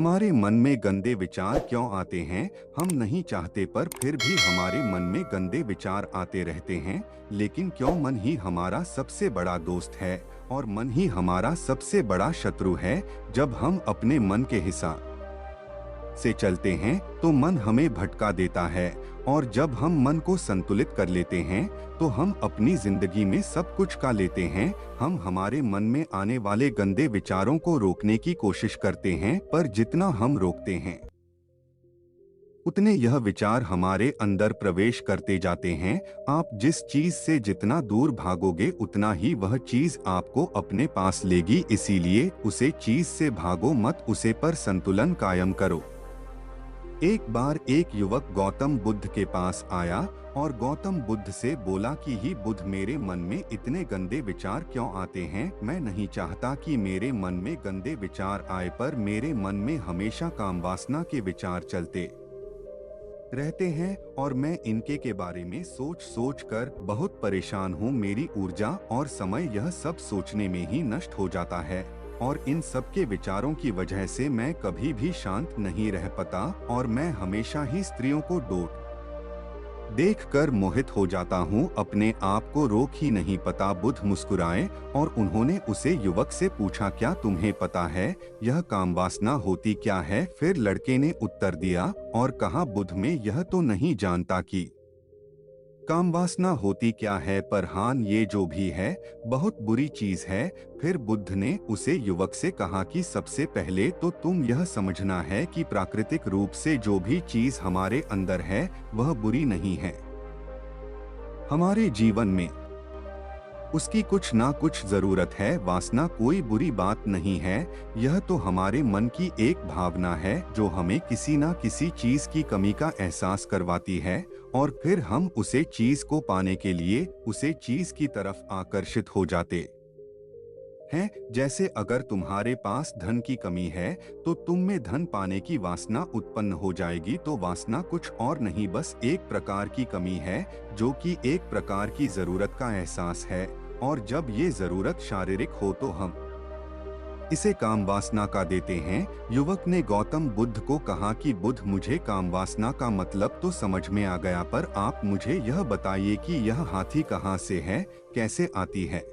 हमारे मन में गंदे विचार क्यों आते हैं? हम नहीं चाहते पर फिर भी हमारे मन में गंदे विचार आते रहते हैं। लेकिन क्यों मन ही हमारा सबसे बड़ा दोस्त है और मन ही हमारा सबसे बड़ा शत्रु है? जब हम अपने मन के हिसाब से चलते हैं तो मन हमें भटका देता है, और जब हम मन को संतुलित कर लेते हैं तो हम अपनी जिंदगी में सब कुछ का लेते हैं। हम हमारे मन में आने वाले गंदे विचारों को रोकने की कोशिश करते हैं, पर जितना हम रोकते हैं उतने यह विचार हमारे अंदर प्रवेश करते जाते हैं। आप जिस चीज से जितना दूर भागोगे उतना ही वह चीज आपको अपने पास लेगी, इसीलिए उसे चीज से भागो मत, उसे पर संतुलन कायम करो। एक बार एक युवक गौतम बुद्ध के पास आया और गौतम बुद्ध से बोला कि ही बुद्ध, मेरे मन में इतने गंदे विचार क्यों आते हैं? मैं नहीं चाहता कि मेरे मन में गंदे विचार आए, पर मेरे मन में हमेशा काम वासना के विचार चलते रहते हैं और मैं इनके के बारे में सोच सोच कर बहुत परेशान हूँ। मेरी ऊर्जा और समय यह सब सोचने में ही नष्ट हो जाता है, और इन सब के विचारों की वजह से मैं कभी भी शांत नहीं रह पाता और मैं हमेशा ही स्त्रियों को देखकर मोहित हो जाता हूँ। अपने आप को रोक ही नहीं पाता। बुद्ध मुस्कुराए और उन्होंने उसे युवक से पूछा, क्या तुम्हें पता है यह काम वासना होती क्या है? फिर लड़के ने उत्तर दिया और कहा, बुद्ध, मैं यह तो नहीं जानता कि काम वासना होती क्या है, पर हाँ, ये जो भी है बहुत बुरी चीज है। फिर बुद्ध ने उसे युवक से कहा कि सबसे पहले तो तुम यह समझना है कि प्राकृतिक रूप से जो भी चीज हमारे अंदर है वह बुरी नहीं है। हमारे जीवन में उसकी कुछ ना कुछ जरूरत है। वासना कोई बुरी बात नहीं है, यह तो हमारे मन की एक भावना है जो हमें किसी ना किसी चीज की कमी का एहसास करवाती है, और फिर हम उसे चीज को पाने के लिए उसे चीज की तरफ आकर्षित हो जाते हैं। जैसे अगर तुम्हारे पास धन की कमी है तो तुम में धन पाने की वासना उत्पन्न हो जाएगी। तो वासना कुछ और नहीं, बस एक प्रकार की कमी है जो कि एक प्रकार की जरूरत का एहसास है, और जब ये जरूरत शारीरिक हो तो हम इसे काम वासना का देते हैं। युवक ने गौतम बुद्ध को कहा कि बुद्ध, मुझे काम वासना का मतलब तो समझ में आ गया, पर आप मुझे यह बताइए कि यह हाथी कहाँ से है, कैसे आती है?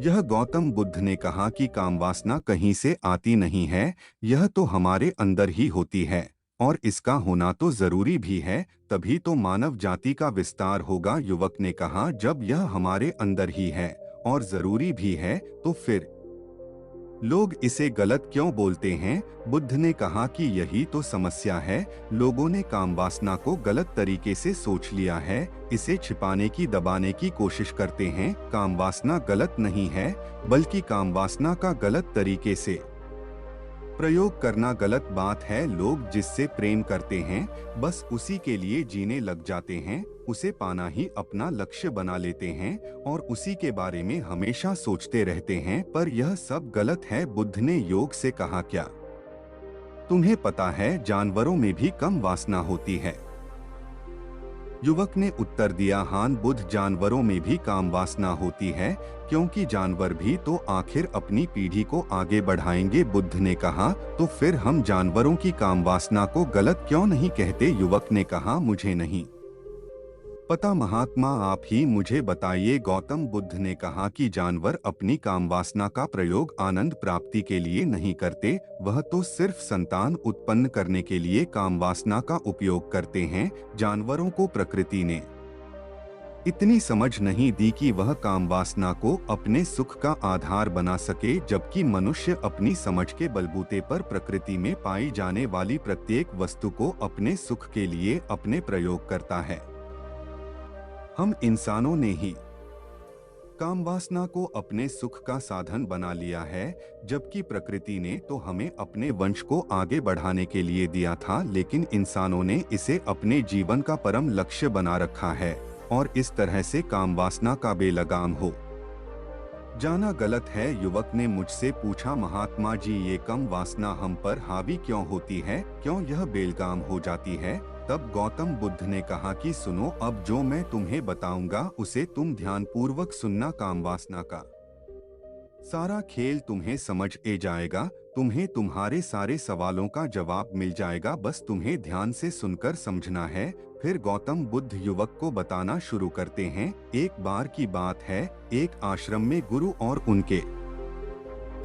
यह गौतम बुद्ध ने कहा कि काम वासना कहीं से आती नहीं है, यह तो हमारे अंदर ही होती है, और इसका होना तो जरूरी भी है, तभी तो मानव जाति का विस्तार होगा। युवक ने कहा, जब यह हमारे अंदर ही है और जरूरी भी है तो फिर लोग इसे गलत क्यों बोलते हैं? बुद्ध ने कहा कि यही तो समस्या है, लोगों ने काम वासना को गलत तरीके से सोच लिया है, इसे छिपाने की दबाने की कोशिश करते हैं। काम वासना गलत नहीं है, बल्कि काम वासना का गलत तरीके से प्रयोग करना गलत बात है। लोग जिससे प्रेम करते हैं बस उसी के लिए जीने लग जाते हैं, उसे पाना ही अपना लक्ष्य बना लेते हैं और उसी के बारे में हमेशा सोचते रहते हैं, पर यह सब गलत है। बुद्ध ने योग से कहा, क्या तुम्हें पता है जानवरों में भी कम वासना होती है? युवक ने उत्तर दिया, हाँ बुद्ध, जानवरों में भी काम वासना होती है, क्योंकि जानवर भी तो आखिर अपनी पीढ़ी को आगे बढ़ाएंगे। बुद्ध ने कहा, तो फिर हम जानवरों की काम वासना को गलत क्यों नहीं कहते? युवक ने कहा, मुझे नहीं पता महात्मा, आप ही मुझे बताइए। गौतम बुद्ध ने कहा कि जानवर अपनी काम वासना का प्रयोग आनंद प्राप्ति के लिए नहीं करते, वह तो सिर्फ संतान उत्पन्न करने के लिए काम वासना का उपयोग करते हैं। जानवरों को प्रकृति ने इतनी समझ नहीं दी कि वह काम वासना को अपने सुख का आधार बना सके, जबकि मनुष्य अपनी समझ के बलबूते पर प्रकृति में पाई जाने वाली प्रत्येक वस्तु को अपने सुख के लिए अपने प्रयोग करता है। हम इंसानों ने ही काम वासना को अपने सुख का साधन बना लिया है, जबकि प्रकृति ने तो हमें अपने वंश को आगे बढ़ाने के लिए दिया था, लेकिन इंसानों ने इसे अपने जीवन का परम लक्ष्य बना रखा है, और इस तरह से काम वासना का बेलगाम हो जाना गलत है। युवक ने मुझसे पूछा, महात्मा जी, ये कम वासना हम पर हावी क्यों होती है, क्यों यह बेलगाम हो जाती है? तब गौतम बुद्ध ने कहा कि सुनो, अब जो मैं तुम्हें बताऊंगा उसे तुम ध्यानपूर्वक सुनना। काम वासना का सारा खेल तुम्हें समझ ए जाएगा, तुम्हें तुम्हारे सारे सवालों का जवाब मिल जाएगा, बस तुम्हें ध्यान से सुनकर समझना है। फिर गौतम बुद्ध युवक को बताना शुरू करते हैं। एक बार की बात है, एक आश्रम में गुरु और उनके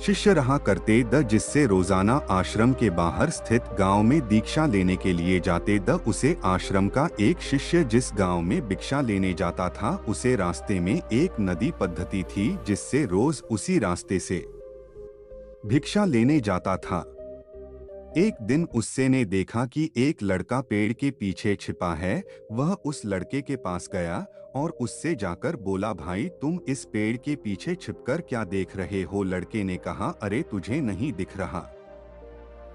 शिष्य रहा करते द, जिससे रोजाना आश्रम के बाहर स्थित गांव में दीक्षा लेने के लिए जाते द। उसे आश्रम का एक शिष्य जिस गांव में भिक्षा लेने जाता था, उसे रास्ते में एक नदी पद्धति थी जिससे रोज उसी रास्ते से भिक्षा लेने जाता था। एक दिन उससे ने देखा कि एक लड़का पेड़ के पीछे छिपा है। वह उस लड़के के पास गया और उससे जाकर बोला, भाई तुम इस पेड़ के पीछे छिपकर क्या देख रहे हो? लड़के ने कहा, अरे तुझे नहीं दिख रहा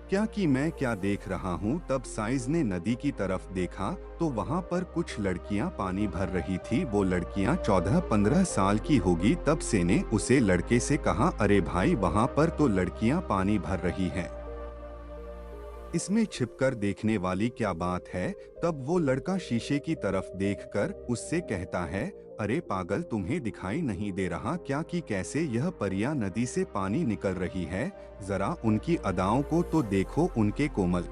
क्या कि मैं क्या देख रहा हूँ? तब साइज ने नदी की तरफ देखा तो वहाँ पर कुछ लड़कियाँ पानी भर रही थी। वो लड़कियाँ 14-15 साल की होगी। तब से ने उसे लड़के से कहा, अरे भाई वहाँ पर तो लड़कियाँ पानी भर रही हैं, इसमें छिपकर देखने वाली क्या बात है? तब वो लड़का शीशे की तरफ देखकर उससे कहता है, अरे पागल, तुम्हें दिखाई नहीं दे रहा क्या कि कैसे यह परियां नदी से पानी निकल रही है? जरा उनकी अदाओं को तो देखो, उनके कोमल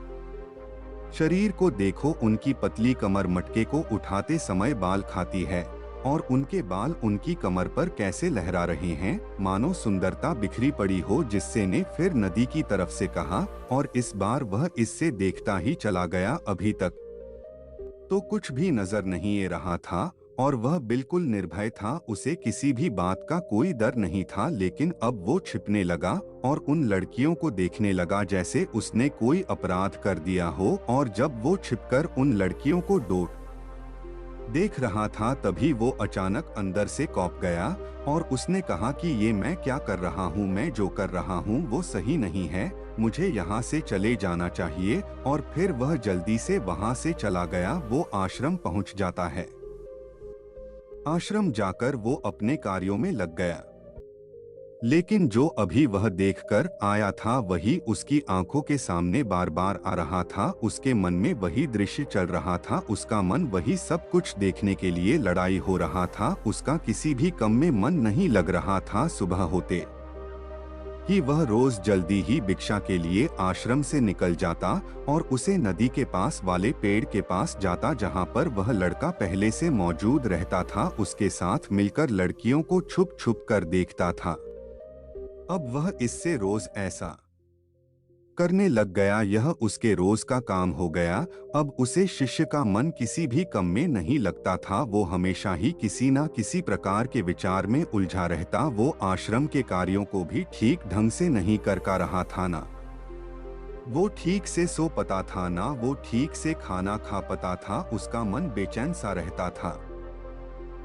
शरीर को देखो, उनकी पतली कमर मटके को उठाते समय बाल खाती है और उनके बाल उनकी कमर पर कैसे लहरा रहे हैं, मानो सुंदरता बिखरी पड़ी हो। जिससे ने फिर नदी की तरफ से कहा और इस बार वह इससे देखता ही चला गया। अभी तक तो कुछ भी नजर नहीं आ रहा था और वह बिल्कुल निर्भय था, उसे किसी भी बात का कोई डर नहीं था। लेकिन अब वो छिपने लगा और उन लड़कियों को देखने लगा जैसे उसने कोई अपराध कर दिया हो। और जब वो छिपकर उन लड़कियों को देख रहा था, तभी वो अचानक अंदर से कौंप गया और उसने कहा कि ये मैं क्या कर रहा हूँ? मैं जो कर रहा हूँ वो सही नहीं है, मुझे यहाँ से चले जाना चाहिए। और फिर वह जल्दी से वहाँ से चला गया। वो आश्रम पहुँच जाता है। आश्रम जाकर वो अपने कार्यों में लग गया, लेकिन जो अभी वह देखकर आया था वही उसकी आंखों के सामने बार बार आ रहा था। उसके मन में वही दृश्य चल रहा था, उसका मन वही सब कुछ देखने के लिए लड़ाई हो रहा था। उसका किसी भी काम में मन नहीं लग रहा था। सुबह होते ही वह रोज जल्दी ही भिक्षा के लिए आश्रम से निकल जाता और उसे नदी के पास वाले पेड़ के पास जाता, जहाँ पर वह लड़का पहले से मौजूद रहता था। उसके साथ मिलकर लड़कियों को छुप छुप कर देखता था। अब वह इससे रोज ऐसा करने लग गया, यह उसके रोज का काम हो गया। अब उसे शिष्य का मन किसी भी काम में नहीं लगता था। वो हमेशा ही किसी न किसी प्रकार के विचार में उलझा रहता। वो आश्रम के कार्यों को भी ठीक ढंग से नहीं कर पा रहा था, ना वो ठीक से सो पाता था, ना वो ठीक से खाना खा पाता था। उसका मन बेचैन सा रहता था।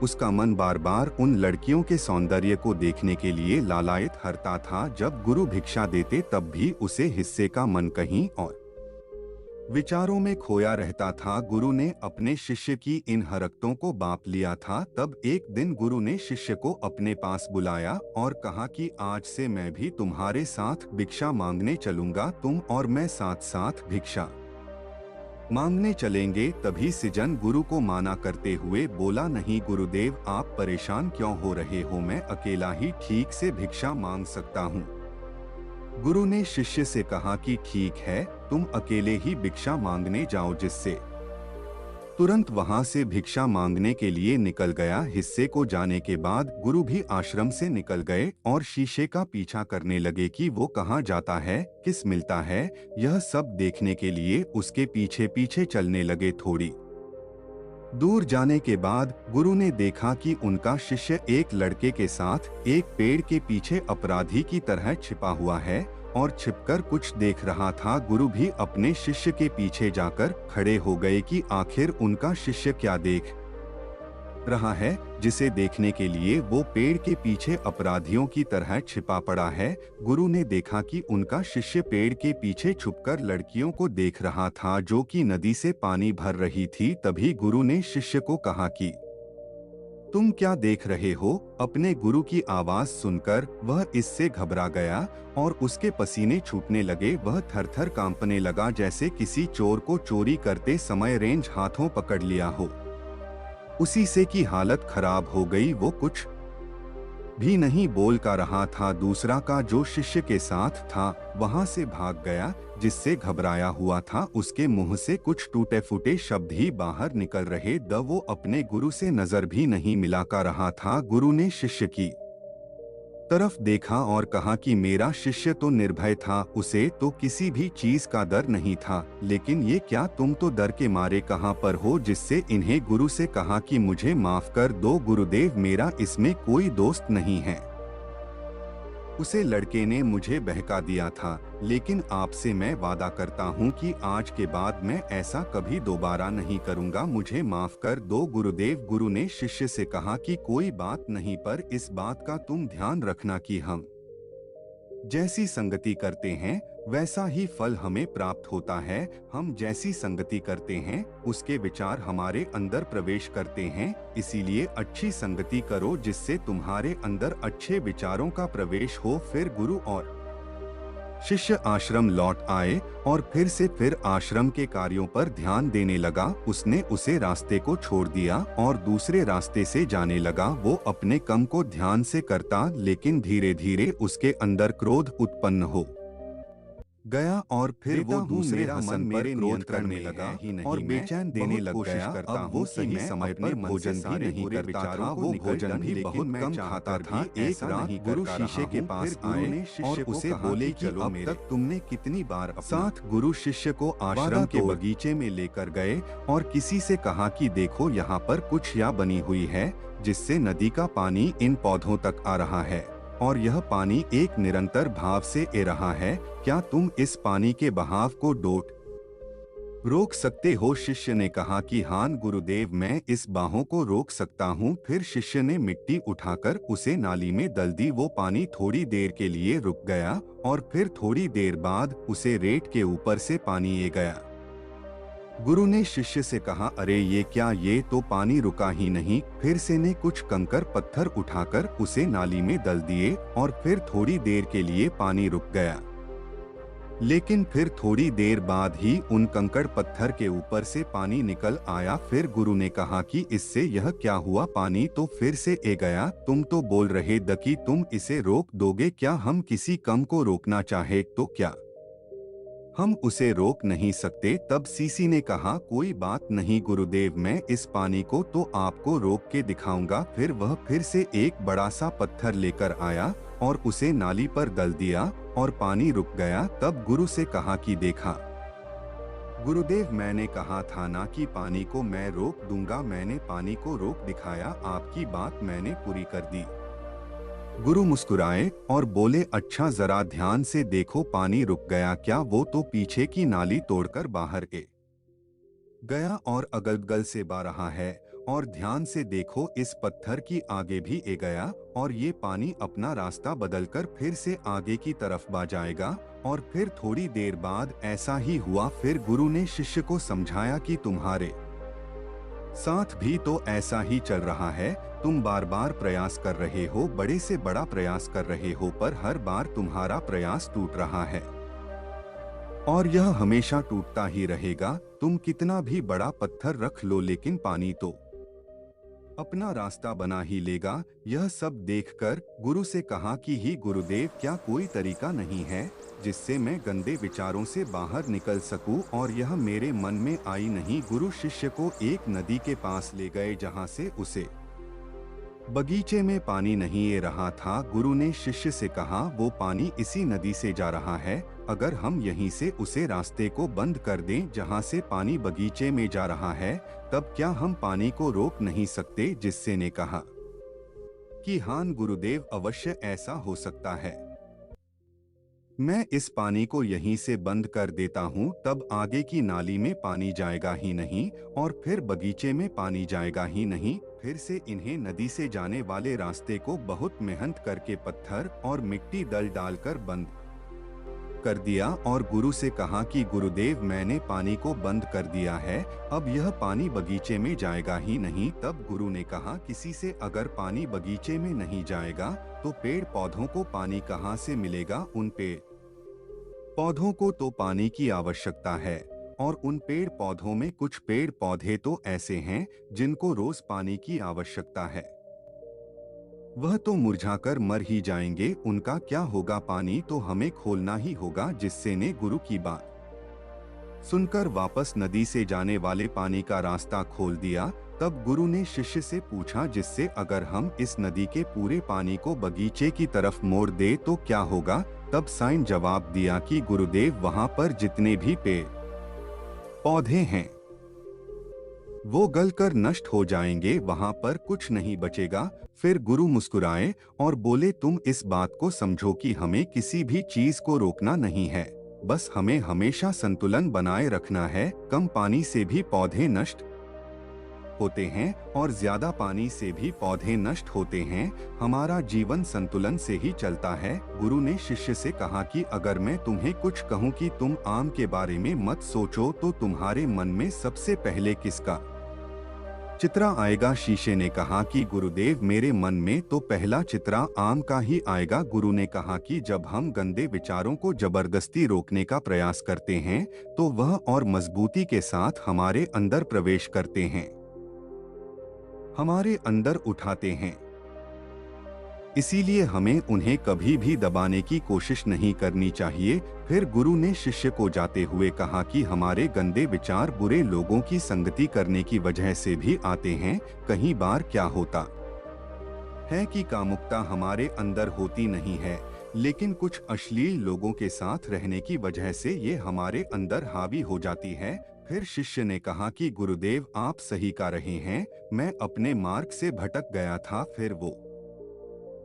उसका मन बार बार उन लड़कियों के सौंदर्य को देखने के लिए लालायित हरता था। जब गुरु भिक्षा देते तब भी उसे हिस्से का मन कहीं और विचारों में खोया रहता था। गुरु ने अपने शिष्य की इन हरकतों को बांप लिया था। तब एक दिन गुरु ने शिष्य को अपने पास बुलाया और कहा कि आज से मैं भी तुम्हारे साथ भिक्षा मांगने चलूंगा। तुम और मैं साथ साथ भिक्षा मांगने चलेंगे। तभी सृजन गुरु को माना करते हुए बोला, नहीं गुरुदेव, आप परेशान क्यों हो रहे हो? मैं अकेला ही ठीक से भिक्षा मांग सकता हूँ। गुरु ने शिष्य से कहा कि ठीक है, तुम अकेले ही भिक्षा मांगने जाओ। जिससे तुरंत वहां से भिक्षा मांगने के लिए निकल गया। हिस्से को जाने के बाद गुरु भी आश्रम से निकल गए और शीशे का पीछा करने लगे कि वो कहाँ जाता है, किस मिलता है। यह सब देखने के लिए उसके पीछे पीछे चलने लगे। थोड़ी दूर जाने के बाद गुरु ने देखा कि उनका शिष्य एक लड़के के साथ एक पेड़ के पीछे अपराधी की तरह छिपा हुआ है और छिपकर कुछ देख रहा था। गुरु भी अपने शिष्य के पीछे जाकर खड़े हो गए कि आखिर उनका शिष्य क्या देख रहा है, जिसे देखने के लिए वो पेड़ के पीछे अपराधियों की तरह छिपा पड़ा है। गुरु ने देखा कि उनका शिष्य पेड़ के पीछे छुपकर लड़कियों को देख रहा था जो कि नदी से पानी भर रही थी। तभी गुरु ने शिष्य को कहा कि तुम क्या देख रहे हो? अपने गुरु की आवाज सुनकर वह इससे घबरा गया और उसके पसीने छूटने लगे। वह थर-थर कांपने लगा जैसे किसी चोर को चोरी करते समय रेंज हाथों पकड़ लिया हो। उसी से की हालत खराब हो गई। वो कुछ भी नहीं बोल का रहा था। दूसरा का जो शिष्य के साथ था वहां से भाग गया, जिससे घबराया हुआ था उसके मुंह से कुछ टूटे फूटे शब्द ही बाहर निकल रहे द वो अपने गुरु से नजर भी नहीं मिला का रहा था। गुरु ने शिष्य की तरफ देखा और कहा कि मेरा शिष्य तो निर्भय था, उसे तो किसी भी चीज का डर नहीं था, लेकिन ये क्या तुम तो डर के मारे कहाँ पर हो। जिससे इन्हें गुरु से कहा कि मुझे माफ कर दो गुरुदेव, मेरा इसमें कोई दोस्त नहीं है। उसे लड़के ने मुझे बहका दिया था, लेकिन आपसे मैं वादा करता हूँ कि आज के बाद मैं ऐसा कभी दोबारा नहीं करूँगा, मुझे माफ कर दो गुरुदेव। गुरु ने शिष्य से कहा कि कोई बात नहीं, पर इस बात का तुम ध्यान रखना कि हम जैसी संगति करते हैं वैसा ही फल हमें प्राप्त होता है। हम जैसी संगति करते हैं उसके विचार हमारे अंदर प्रवेश करते हैं, इसीलिए अच्छी संगति करो जिससे तुम्हारे अंदर अच्छे विचारों का प्रवेश हो। फिर गुरु और शिष्य आश्रम लौट आए और फिर आश्रम के कार्यों पर ध्यान देने लगा। उसने उसे रास्ते को छोड़ दिया और दूसरे रास्ते से जाने लगा। वो अपने काम को ध्यान से करता, लेकिन धीरे धीरे उसके अंदर क्रोध उत्पन्न हो गया और फिर वो दूसरे हसन पर क्रोध करने लगा और बेचैन देने लग गया। अब वो सही समय पर भोजन भी नहीं करता था, वो भोजन भी बहुत कम खाता था। एक रात गुरु शीशे के पास आए और उसे बोले कि अब तक तुमने कितनी बार साथ। गुरु शिष्य को आश्रम के बगीचे में लेकर गए और किसी से कहा कि देखो यहाँ पर कुछ या बनी हुई है, जिससे नदी का पानी इन पौधों तक आ रहा है और यह पानी एक निरंतर भाव से ए रहा है। क्या तुम इस पानी के बहाव को रोक सकते हो? शिष्य ने कहा कि हाँ गुरुदेव, मैं इस बाहों को रोक सकता हूँ। फिर शिष्य ने मिट्टी उठाकर उसे नाली में दल दी। वो पानी थोड़ी देर के लिए रुक गया और फिर थोड़ी देर बाद उसे रेत के ऊपर से पानी ए गया। गुरु ने शिष्य से कहा, अरे ये क्या, ये तो पानी रुका ही नहीं। फिर से ने कुछ कंकर पत्थर उठाकर उसे नाली में दल दिए और फिर थोड़ी देर के लिए पानी रुक गया, लेकिन फिर थोड़ी देर बाद ही उन कंकड़ पत्थर के ऊपर से पानी निकल आया। फिर गुरु ने कहा कि इससे यह क्या हुआ, पानी तो फिर से ए गया। तुम तो बोल रहे द कि तुम इसे रोक दोगे, क्या हम किसी कम को रोकना चाहे तो क्या हम उसे रोक नहीं सकते? तब सीसी ने कहा, कोई बात नहीं गुरुदेव, मैं इस पानी को तो आपको रोक के दिखाऊंगा। फिर वह फिर से एक बड़ा सा पत्थर लेकर आया और उसे नाली पर दल दिया और पानी रुक गया। तब गुरु से कहा कि देखा गुरुदेव, मैंने कहा था ना कि पानी को मैं रोक दूंगा, मैंने पानी को रोक दिखाया, आपकी बात मैंने पूरी कर दी। गुरु मुस्कुराए और बोले, अच्छा जरा ध्यान से देखो, पानी रुक गया क्या? वो तो पीछे की नाली तोड़कर बाहर ए गया और अगल-बगल से बह रहा है। और ध्यान से देखो, इस पत्थर की आगे भी ए गया और ये पानी अपना रास्ता बदलकर फिर से आगे की तरफ बह जाएगा। और फिर थोड़ी देर बाद ऐसा ही हुआ। फिर गुरु ने शिष्य को समझाया कि तुम्हारे साथ भी तो ऐसा ही चल रहा है। तुम बार बार प्रयास कर रहे हो, बड़े से बड़ा प्रयास कर रहे हो, पर हर बार तुम्हारा प्रयास टूट रहा है और यह हमेशा टूटता ही रहेगा। तुम कितना भी बड़ा पत्थर रख लो, लेकिन पानी तो अपना रास्ता बना ही लेगा। यह सब देखकर गुरु से कहा कि ही गुरुदेव, क्या कोई तरीका नहीं है जिससे मैं गंदे विचारों से बाहर निकल सकूं? और यह मेरे मन में आई नहीं। गुरु शिष्य को एक नदी के पास ले गए जहां से उसे बगीचे में पानी नहीं आ रहा था। गुरु ने शिष्य से कहा, वो पानी इसी नदी से जा रहा है, अगर हम यहीं से उसे रास्ते को बंद कर दें जहां से पानी बगीचे में जा रहा है, तब क्या हम पानी को रोक नहीं सकते? जिससे ने कहा कि हाँ गुरुदेव, अवश्य ऐसा हो सकता है। मैं इस पानी को यहीं से बंद कर देता हूँ, तब आगे की नाली में पानी जाएगा ही नहीं और फिर बगीचे में पानी जाएगा ही नहीं। फिर से इन्हें नदी से जाने वाले रास्ते को बहुत मेहनत करके पत्थर और मिट्टी डालकर बंद कर दिया और गुरु से कहा कि गुरुदेव, मैंने पानी को बंद कर दिया है, अब यह पानी बगीचे में जाएगा ही नहीं। तब गुरु ने कहा, किसी से अगर पानी बगीचे में नहीं जाएगा तो पेड़ पौधों को पानी कहाँ से मिलेगा? उन पेड़ पौधों को तो पानी की आवश्यकता है और उन पेड़ पौधों में कुछ पेड़ पौधे तो ऐसे हैं जिनको रोज पानी की आवश्यकता है। वह तो मुरझाकर मर ही जाएंगे, उनका क्या होगा, पानी तो हमें खोलना ही होगा। जिससे ने गुरु की बात सुनकर वापस नदी से जाने वाले पानी का रास्ता खोल दिया। तब गुरु ने शिष्य से पूछा, जिससे अगर हम इस नदी के पूरे पानी को बगीचे की तरफ मोड़ दे तो क्या होगा। तब साइन जवाब दिया कि गुरुदेव, वहां पर जितने भी पेड़ पौधे हैं वो गलकर नष्ट हो जाएंगे, वहां पर कुछ नहीं बचेगा। फिर गुरु मुस्कुराए और बोले, तुम इस बात को समझो कि हमें किसी भी चीज को रोकना नहीं है, बस हमें हमेशा संतुलन बनाए रखना है। कम पानी से भी पौधे नष्ट होते हैं और ज्यादा पानी से भी पौधे नष्ट होते हैं। हमारा जीवन संतुलन से ही चलता है। गुरु ने शिष्य से कहा कि अगर मैं तुम्हें कुछ कहूं कि तुम आम के बारे में मत सोचो, तो तुम्हारे मन में सबसे पहले किसका चित्रा आएगा। शीशे ने कहा कि गुरुदेव, मेरे मन में तो पहला चित्रा आम का ही आएगा। गुरु ने कहा कि जब हम गंदे विचारों को जबरदस्ती रोकने का प्रयास करते हैं तो वह और मजबूती के साथ हमारे अंदर प्रवेश करते हैं, हमारे अंदर उठाते हैं। इसीलिए हमें उन्हें कभी भी दबाने की कोशिश नहीं करनी चाहिए। फिर गुरु ने शिष्य को जाते हुए कहा कि हमारे गंदे विचार बुरे लोगों की संगति करने की वजह से भी आते हैं। कई बार क्या होता है कि कामुकता हमारे अंदर होती नहीं है, लेकिन कुछ अश्लील लोगों के साथ रहने की वजह से ये हमारे अंदर हावी हो जाती है। फिर शिष्य ने कहा कि गुरुदेव, आप सही कह रहे हैं, मैं अपने मार्ग से भटक गया था। फिर वो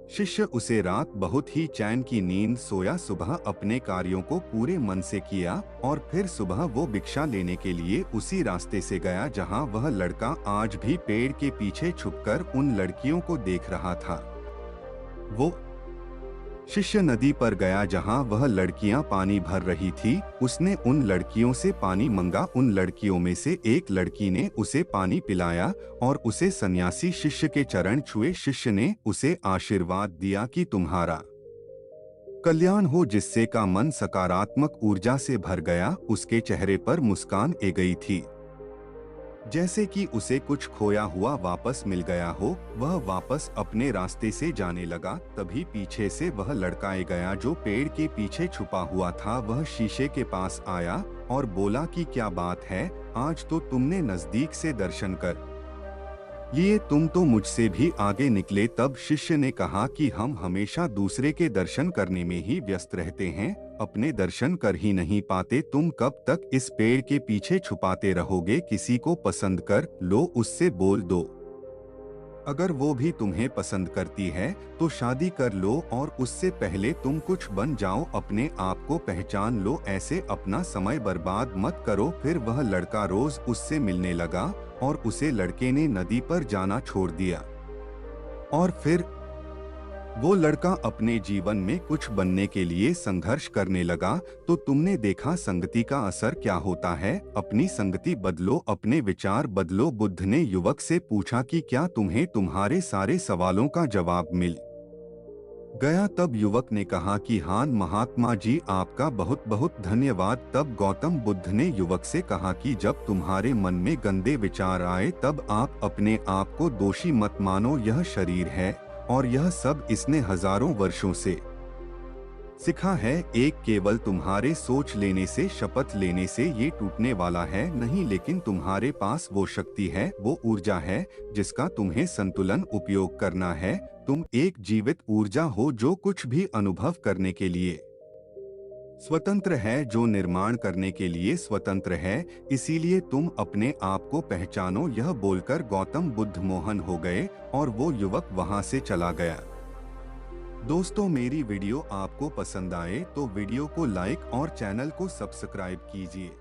शिष्य उसे रात बहुत ही चैन की नींद सोया। सुबह अपने कार्यों को पूरे मन से किया और फिर सुबह वो भिक्षा लेने के लिए उसी रास्ते से गया जहां वह लड़का आज भी पेड़ के पीछे छुपकर उन लड़कियों को देख रहा था। वो शिष्य नदी पर गया जहां वह लड़कियां पानी भर रही थी। उसने उन लड़कियों से पानी मंगा। उन लड़कियों में से एक लड़की ने उसे पानी पिलाया और उसे सन्यासी शिष्य के चरण छुए। शिष्य ने उसे आशीर्वाद दिया कि तुम्हारा कल्याण हो, जिससे का मन सकारात्मक ऊर्जा से भर गया। उसके चेहरे पर मुस्कान आ गई थी, जैसे कि उसे कुछ खोया हुआ वापस मिल गया हो। वह वापस अपने रास्ते से जाने लगा। तभी पीछे से वह लड़का आ गया जो पेड़ के पीछे छुपा हुआ था। वह शीशे के पास आया और बोला कि क्या बात है, आज तो तुमने नजदीक से दर्शन कर लिए, तुम तो मुझसे भी आगे निकले। तब शिष्य ने कहा कि हम हमेशा दूसरे के दर्शन करने में ही व्यस्त रहते हैं, अपने दर्शन कर ही नहीं पाते। तुम कब तक इस पेड़ के पीछे छुपाते रहोगे। किसी को पसंद कर लो, उससे बोल दो। अगर वो भी तुम्हें पसंद करती है तो शादी कर लो और उससे पहले तुम कुछ बन जाओ। अपने आप को पहचान लो, ऐसे अपना समय बर्बाद मत करो। फिर वह लड़का रोज उससे मिलने लगा और उसे लड़के ने नदी पर जाना छोड़ दिया। और फिर वो लड़का अपने जीवन में कुछ बनने के लिए संघर्ष करने लगा। तो तुमने देखा संगति का असर क्या होता है। अपनी संगति बदलो, अपने विचार बदलो। बुद्ध ने युवक से पूछा कि क्या तुम्हें तुम्हारे सारे सवालों का जवाब मिल गया। तब युवक ने कहा कि हाँ महात्मा जी, आपका बहुत बहुत धन्यवाद। तब गौतम बुद्ध ने युवक से कहा कि जब तुम्हारे मन में गंदे विचार आए तब आप अपने आप को दोषी मत मानो। यह शरीर है और यह सब इसने हजारों वर्षों से सीखा है। एक केवल तुम्हारे सोच लेने से, शपथ लेने से ये टूटने वाला है नहीं, लेकिन तुम्हारे पास वो शक्ति है, वो ऊर्जा है जिसका तुम्हें संतुलन उपयोग करना है। तुम एक जीवित ऊर्जा हो जो कुछ भी अनुभव करने के लिए स्वतंत्र है, जो निर्माण करने के लिए स्वतंत्र है। इसीलिए तुम अपने आप को पहचानो। यह बोलकर गौतम बुद्ध मोहन हो गए और वो युवक वहां से चला गया। दोस्तों, मेरी वीडियो आपको पसंद आए तो वीडियो को लाइक और चैनल को सब्सक्राइब कीजिए।